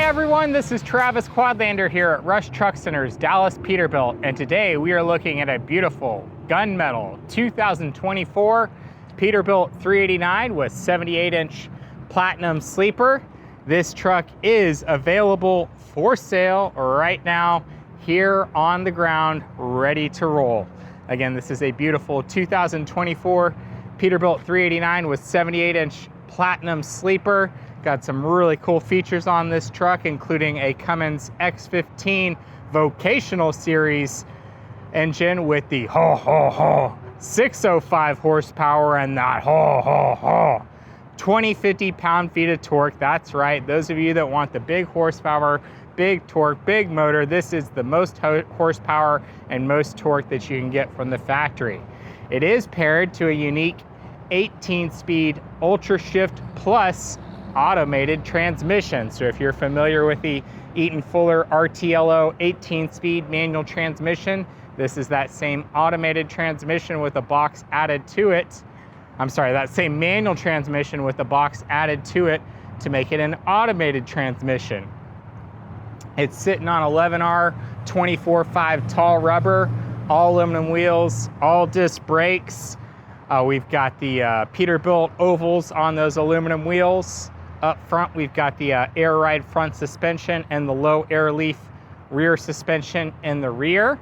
everyone, this is Travis Quadlander here at Rush Truck Center's Dallas Peterbilt, and today we are looking at a beautiful Gunmetal 2024 Peterbilt 389 with 78-inch platinum sleeper. This truck is available for sale right now here on the ground, ready to roll. Again, this is a beautiful 2024 Peterbilt 389 with 78-inch platinum sleeper. Got some really cool features on this truck, including a Cummins X15 vocational series engine with the 605 horsepower and that 2050 pound-feet of torque. That's right, those of you that want the big horsepower, big torque, big motor, this is the most horsepower and most torque that you can get from the factory. It is paired to a unique 18-speed UltraShift Plus automated transmission. So if you're familiar with the Eaton Fuller RTLO 18-speed manual transmission, this is that same automated transmission with a box added to it. I'm sorry, that same manual transmission with a box added to it to make it an automated transmission. It's sitting on 11R 24.5 tall rubber, all aluminum wheels, all disc brakes. We've got the Peterbilt ovals on those aluminum wheels. Up front, we've got the air ride front suspension and the low air leaf rear suspension in the rear.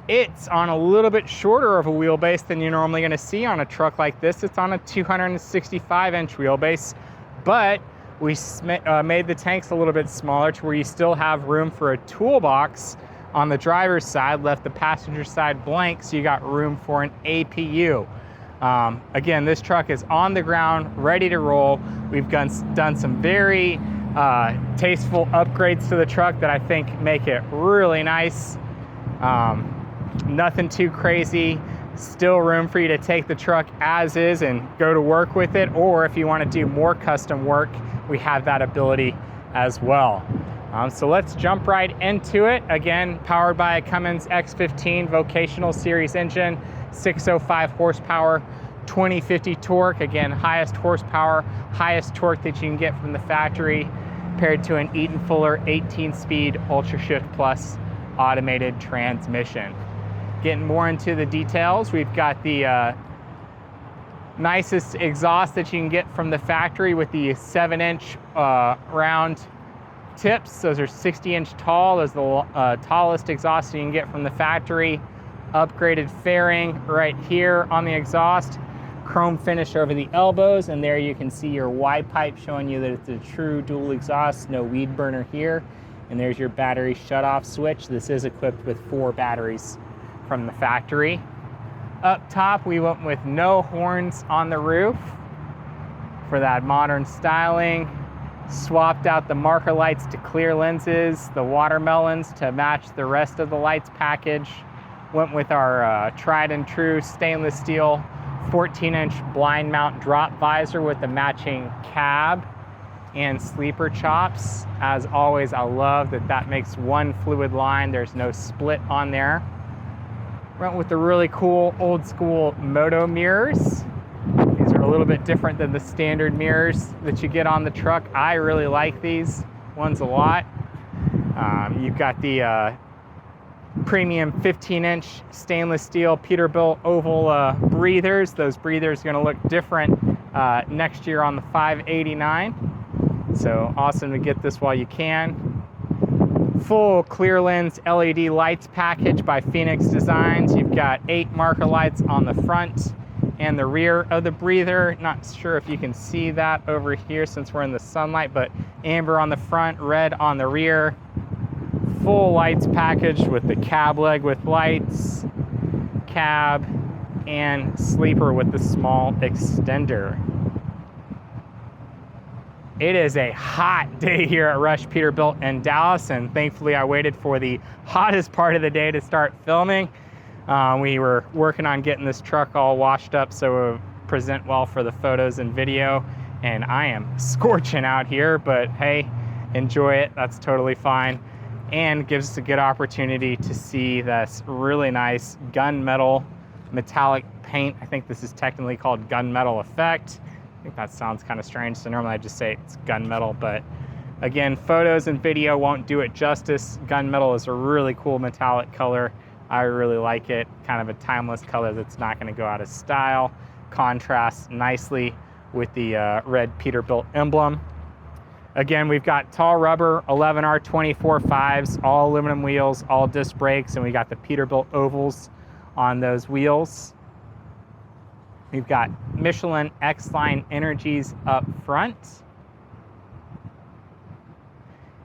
It's on a little bit shorter of a wheelbase than you're normally going to see on a truck like this. It's on a 265-inch wheelbase, but we made the tanks a little bit smaller to where you still have room for a toolbox on the driver's side, left the passenger side blank, so you got room for an APU. Again, this truck is on the ground, ready to roll. We've done some very tasteful upgrades to the truck that I think make it really nice. Nothing too crazy. Still room for you to take the truck as is and go to work with it, or if you want to do more custom work, we have that ability as well. So let's jump right into it. Again, powered by a Cummins X15 vocational series engine, 605 horsepower, 2050 torque. Again, highest horsepower, highest torque that you can get from the factory, paired to an Eaton Fuller 18-speed UltraShift Plus automated transmission. Getting more into the details, we've got the nicest exhaust that you can get from the factory with the 7-inch round tips. Those are 60-inch tall. Those are the tallest exhaust you can get from the factory. Upgraded fairing right here on the exhaust. Chrome finish over the elbows, and there you can see your Y pipe showing you that it's a true dual exhaust, no weed burner here. And there's your battery shutoff switch. This is equipped with 4 batteries from the factory. Up top, we went with no horns on the roof for that modern styling. Swapped out the marker lights to clear lenses, the watermelons to match the rest of the lights package. Went with our tried and true stainless steel 14-inch blind mount drop visor with the matching cab and sleeper chops. As always, I love that that makes one fluid line. There's no split on there. Went with the really cool old school moto mirrors. These are a little bit different than the standard mirrors that you get on the truck. I really like these ones a lot. You've got the premium 15-inch stainless steel Peterbilt oval breathers. Those breathers are going to look different next year on the 589. So awesome to get this while you can. Full clear lens LED lights package by Phoenix Designs. You've got 8 marker lights on the front and the rear of the breather. Not sure if you can see that over here since we're in the sunlight, but amber on the front, red on the rear. Full lights package with the cab leg with lights, cab, and sleeper with the small extender. It is a hot day here at Rush Peterbilt in Dallas, and thankfully I waited for the hottest part of the day to start filming. We were working on getting this truck all washed up so it would present well for the photos and video, and I am scorching out here, but hey, enjoy it, that's totally fine. And gives us a good opportunity to see this really nice gunmetal metallic paint. I think this is technically called gunmetal effect. I think that sounds kind of strange, so normally I just say it's gunmetal, but Again, photos and video won't do it justice. Gunmetal is a really cool metallic color. I really like it. Kind of a timeless color that's not going to go out of style. Contrasts nicely with the red Peterbilt emblem. Again, we've got tall rubber 11R 24.5s, all aluminum wheels, all disc brakes, and we got the Peterbilt ovals on those wheels. We've got Michelin X-Line Energies up front,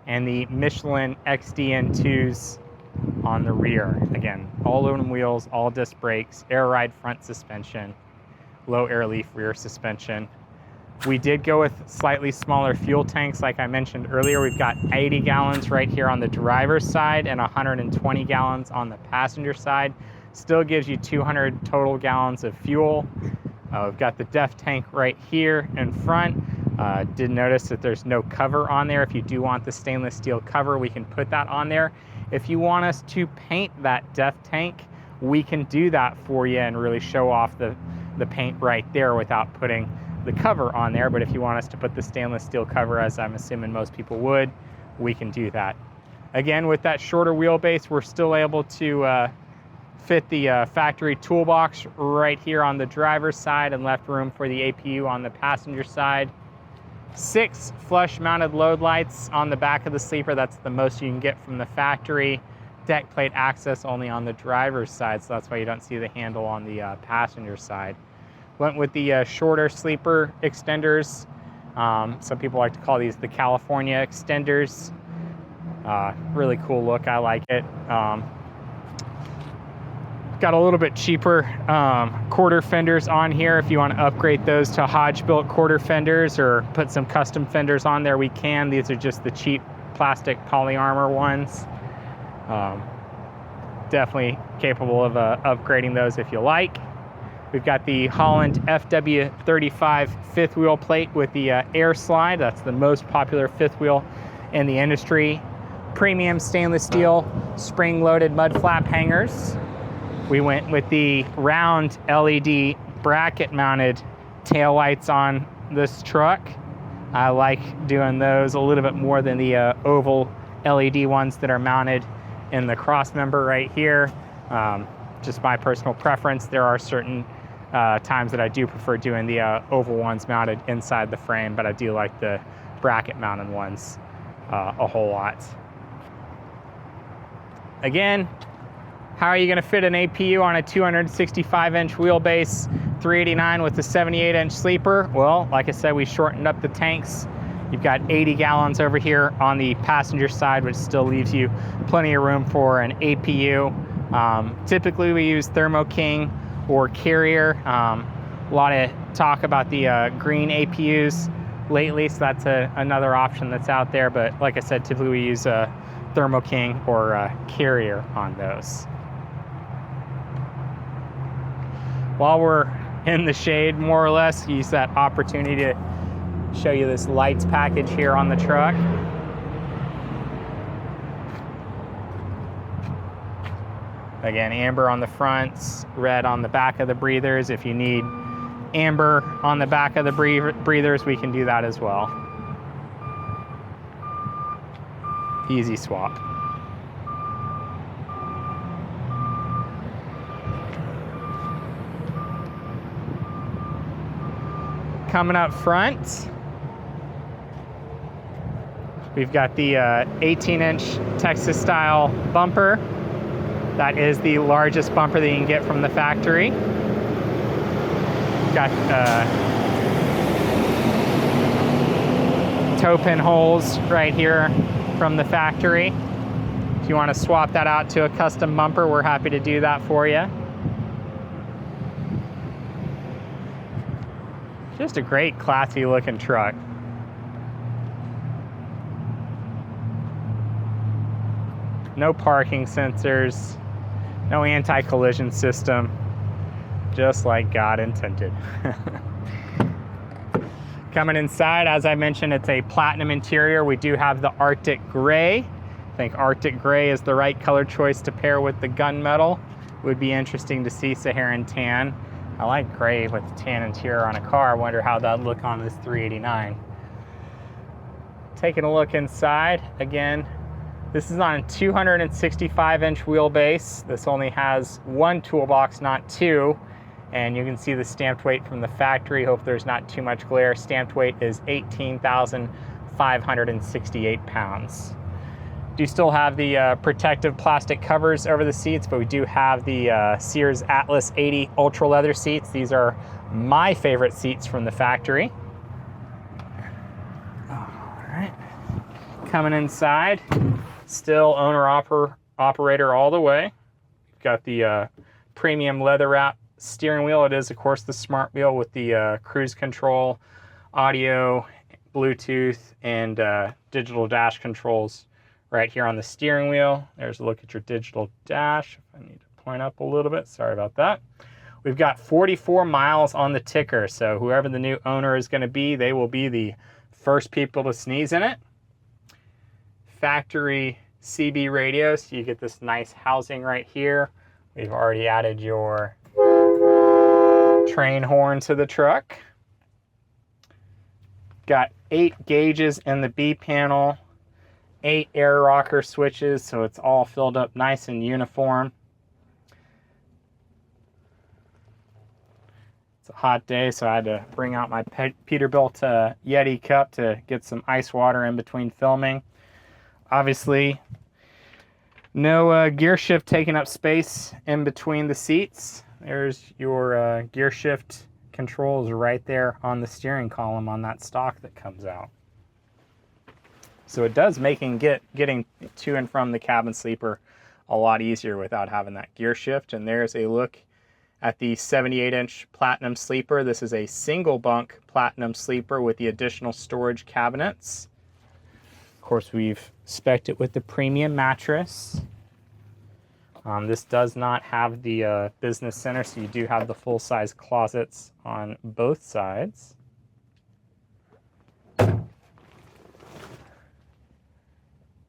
and the Michelin XDN2s on the rear. Again, all aluminum wheels, all disc brakes, air ride front suspension, low air leaf rear suspension. We did go with slightly smaller fuel tanks, like I mentioned earlier. We've got 80 gallons right here on the driver's side and 120 gallons on the passenger side. Still gives you 200 total gallons of fuel. We've got the DEF tank right here in front. Did notice that there's no cover on there. If you do want the stainless steel cover, we can put that on there. If you want us to paint that DEF tank, we can do that for you and really show off the paint right there without putting the cover on there. But if you want us to put the stainless steel cover, as I'm assuming most people would, we can do that. Again, with that shorter wheelbase, we're still able to fit the factory toolbox right here on the driver's side and left room for the APU on the passenger side. 6 flush mounted load lights on the back of the sleeper. That's the most you can get from the factory. Deck plate access only on the driver's side, so that's why you don't see the handle on the passenger side. Went with the shorter sleeper extenders. Some people like to call these the California extenders. Really cool look, I like it. Got a little bit cheaper quarter fenders on here. If you want to upgrade those to Hodge-built quarter fenders or put some custom fenders on there, we can. These are just the cheap plastic poly armor ones. Definitely capable of upgrading those if you like. We've got the Holland FW35 fifth wheel plate with the air slide. That's the most popular fifth wheel in the industry. Premium stainless steel spring-loaded mud flap hangers. We went with the round LED bracket-mounted taillights on this truck. I like doing those a little bit more than the oval LED ones that are mounted in the cross member right here. Just my personal preference. There are certain times that I do prefer doing the oval ones mounted inside the frame, but I do like the bracket-mounted ones a whole lot. Again, how are you going to fit an APU on a 265-inch wheelbase 389 with a 78-inch sleeper? Well, like I said, we shortened up the tanks. You've got 80 gallons over here on the passenger side, which still leaves you plenty of room for an APU. Typically, we use Thermo King or Carrier. A lot of talk about the green APUs lately, so that's another option that's out there. But like I said, typically we use Thermo King or Carrier on those. While we're in the shade, more or less, use that opportunity to show you this lights package here on the truck. Again, amber on the fronts, red on the back of the breathers. If you need amber on the back of the breathers, we can do that as well. Easy swap. Coming up front, we've got the 18-inch Texas style bumper. That is the largest bumper that you can get from the factory. Got toe pin holes right here from the factory. If you want to swap that out to a custom bumper, we're happy to do that for you. Just a great, classy looking truck. No parking sensors, no anti-collision system, just like God intended. Coming inside, as I mentioned, it's a platinum interior. We do have the Arctic Gray. I think Arctic Gray is the right color choice to pair with the gunmetal. Would be interesting to see Saharan tan. I like gray with tan interior on a car. I wonder how that'd look on this 389. taking a look inside. Again, this is on a 265-inch wheelbase. This only has one toolbox, not two. And you can see the stamped weight from the factory. Hope there's not too much glare. Stamped weight is 18,568 pounds. Do still have the protective plastic covers over the seats, but we do have the Sears Atlas 80 Ultra Leather seats. These are my favorite seats from the factory. All right, coming inside, still owner-operator all the way. We've got the premium leather wrap steering wheel. It is, of course, the smart wheel with the cruise control, audio, Bluetooth, and digital dash controls right here on the steering wheel. There's a look at your digital dash. If I need to point up a little bit, sorry about that. We've got 44 miles on the ticker, so whoever the new owner is going to be, they will be the first people to sneeze in it. Factory CB radio, so you get this nice housing right here. We've already added your train horn to the truck. Got 8 gauges in the B panel, 8 air rocker switches, so it's all filled up nice and uniform. It's a hot day, so I had to bring out my Peterbilt Yeti cup to get some ice water in between filming. Obviously, no gear shift taking up space in between the seats. There's your gear shift controls right there on the steering column on that stock that comes out. So it does making getting to and from the cabin sleeper a lot easier without having that gear shift. And there's a look at the 78-inch Platinum sleeper. This is a single bunk Platinum sleeper with the additional storage cabinets. Of course, we've spec'd it with the premium mattress. This does not have the business center, so you do have the full-size closets on both sides. Of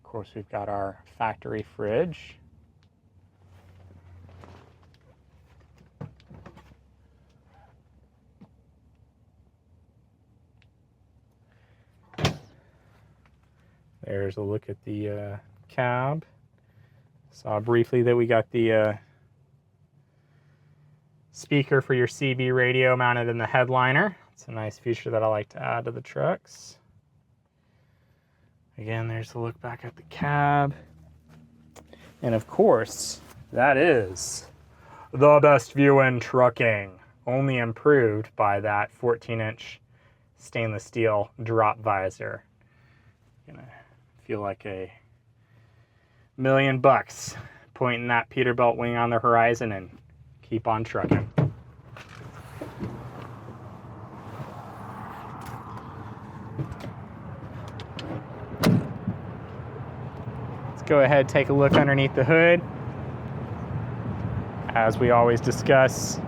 course, we've got our factory fridge. There's a look at the cab. Saw briefly that we got the speaker for your CB radio mounted in the headliner. It's a nice feature that I like to add to the trucks. Again, there's a look back at the cab. And of course, that is the best view in trucking, only improved by that 14-inch stainless steel drop visor. Gonna feel like $1 million pointing that Peterbilt wing on the horizon and keep on trucking. Let's go ahead and take a look underneath the hood. As we always discuss,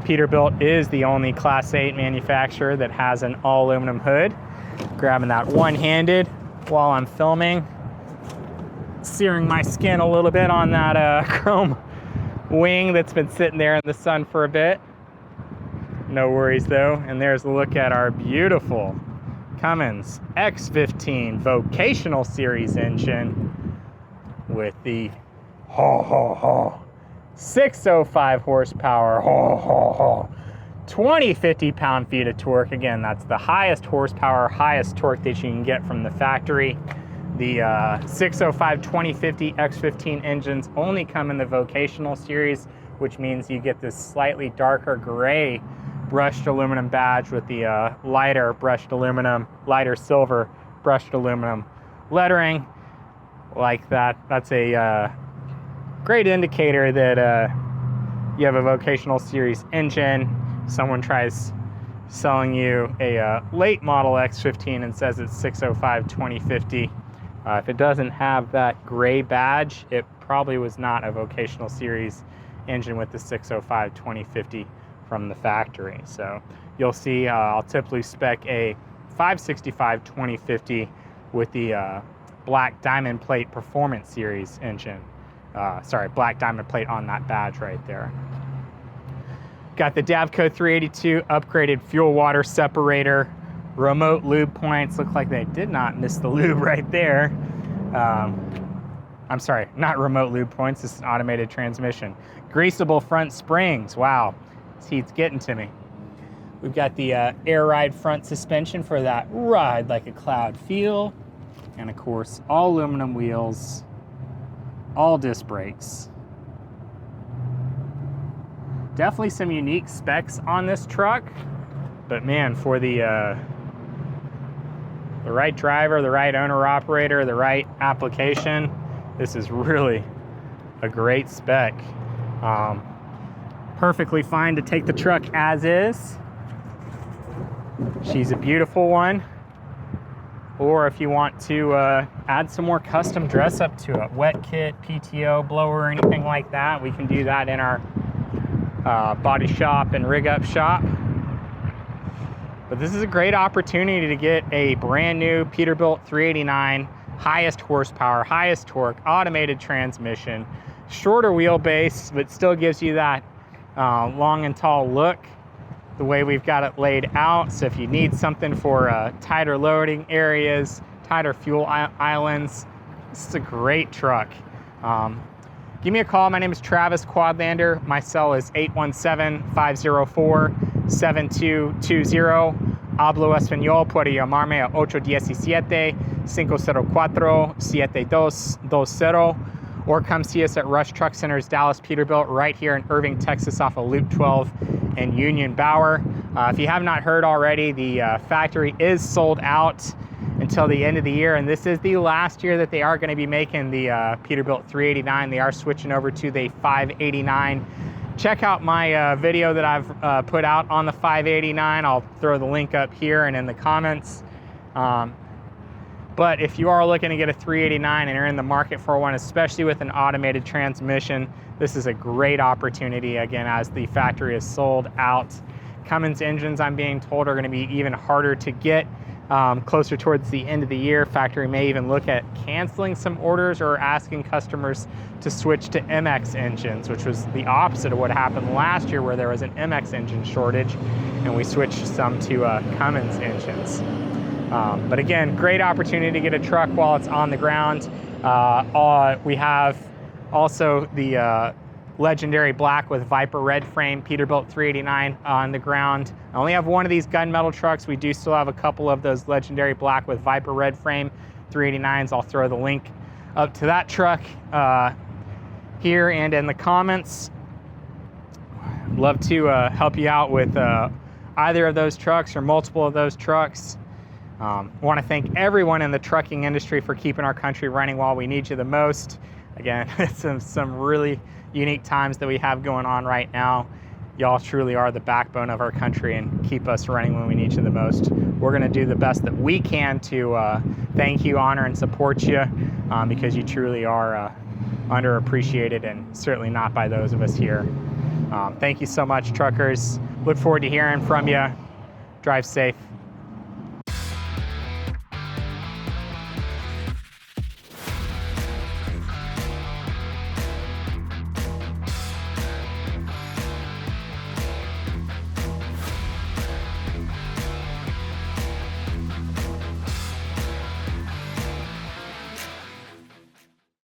Peterbilt is the only Class 8 manufacturer that has an all aluminum hood. Grabbing that one-handed while I'm filming, searing my skin a little bit on that chrome wing that's been sitting there in the sun for a bit. No worries though. And there's a look at our beautiful Cummins X15 vocational series engine with the 605 horsepower, 2050 pound-feet of torque. Again, that's the highest horsepower, highest torque that you can get from the factory. The 605 2050 X15 engines only come in the vocational series, which means you get this slightly darker gray brushed aluminum badge with the lighter silver brushed aluminum lettering like that. That's a great indicator that you have a vocational series engine. Someone tries selling you a late model X15 and says it's 605 2050. If it doesn't have that gray badge, it probably was not a vocational series engine with the 605 2050 from the factory. So you'll see I'll typically spec a 565 2050 with the black diamond plate performance series engine. Black diamond plate on that badge right there. Got the Davco 382 upgraded fuel water separator remote lube points. Look like they did not miss the lube right there. I'm sorry, not remote lube points, this is an automated transmission. Greasable front springs, wow, this heat's getting to me. We've got the air ride front suspension for that ride like a cloud feel. And of course, all aluminum wheels, all disc brakes. Definitely some unique specs on this truck, but man, for the right driver, the right owner operator, the right application, this is really a great spec. Perfectly fine to take the truck as is. She's a beautiful one. Or if you want to add some more custom dress up to it, wet kit, PTO, blower, anything like that, we can do that in our body shop and rig up shop. But this is a great opportunity to get a brand new Peterbilt 389, highest horsepower, highest torque, automated transmission, shorter wheelbase, but still gives you that long and tall look the way we've got it laid out. So if you need something for tighter loading areas, tighter fuel islands, this is a great truck. Give me a call. My name is Travis Quadlander. My cell is 817-504-7220. Hablo Español. Puede llamarme a 817-504-7220 or come see us at Rush Truck Center's Dallas Peterbilt right here in Irving, Texas off of Loop 12 and Union Bower. If you have not heard already, the factory is sold out until the end of the year, and this is the last year that they are going to be making the Peterbilt 389. They are switching over to the 589. Check out my video that I've put out on the 589. I'll throw the link up here and in the comments. But if you are looking to get a 389 and are in the market for one, especially with an automated transmission, this is a great opportunity, again, as the factory is sold out. Cummins engines, I'm being told, are going to be even harder to get closer towards the end of the year. Factory may even look at canceling some orders or asking customers to switch to MX engines, which was the opposite of what happened last year, where there was an MX engine shortage and we switched some to Cummins engines. But again, great opportunity to get a truck while it's on the ground. We have also the legendary black with Viper red frame Peterbilt 389 on the ground. I only have one of these gunmetal trucks. We do still have a couple of those legendary black with Viper red frame 389s. I'll throw the link up to that truck here and in the comments. I'd love to help you out with either of those trucks or multiple of those trucks. I want to thank everyone in the trucking industry for keeping our country running while we need you the most. Again, it's some really unique times that we have going on right now. Y'all truly are the backbone of our country and keep us running when we need you the most. We're going to do the best that we can to thank you, honor, and support you because you truly are underappreciated and certainly not by those of us here. Thank you so much, truckers. Look forward to hearing from you. Drive safe.